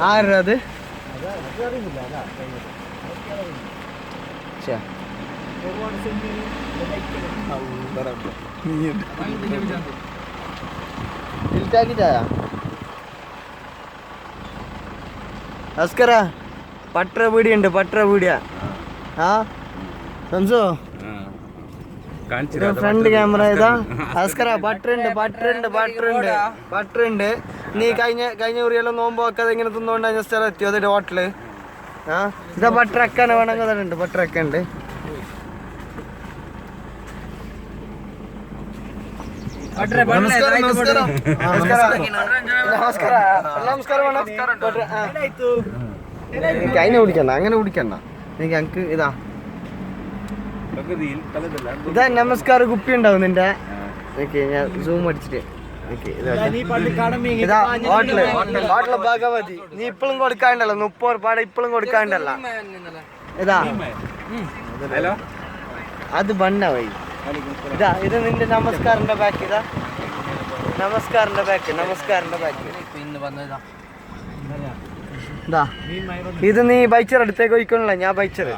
ആരുടെ അത് നമസ്കാര പട്ര പീടിയുണ്ട് പട്ര പീടിയ ആ സംസോ ഫ്രണ്ട് ക്യാമറ ഇതാ നമസ്കാര ബട്ടറുണ്ട് നീ കഴിഞ്ഞ കുറിയെല്ലാം നോമ്പ് വെക്കാതെ ഇങ്ങനെ തിന്നുകൊണ്ട് അതിന് സ്ഥലം എത്തിയോ അതിന്റെ ഹോട്ടല് ആ ഇതാ ബട്ടറക്കാനെ വേണമെങ്കിൽ ഉണ്ട് ബട്ടറക്ക ഉണ്ട് എനിക്ക് അതിനെ കുടിക്കണ്ട അങ്ങനെ കുടിക്കണ്ട എനിക്ക് എനിക്ക് ഇതാ ഇതാ നമസ്കാര കുപ്പി ഉണ്ടാവും നിന്റെ ഞാൻ സൂം അടിച്ചിട്ട് ഇതാ ഹോട്ടല് ഭഗവതി നീ ഇപ്പോഴും കൊടുക്കാണ്ടല്ലോ 30 പാടെ ഇപ്പോഴും കൊടുക്കാണ്ടല്ല ഇതാ അത് ബണ്ണ വൈ ഇതാ ഇത് നിന്റെ നമസ്കാറിന്റെ ബാക്ക് ഇതാ നമസ്കാറിന്റെ ബാക്ക് ഇതാ ഇത് നീ ബൈച്ചർ അടുത്തേക്ക് പോയിക്കൊള്ളാം ഞാൻ ബൈച്ചർ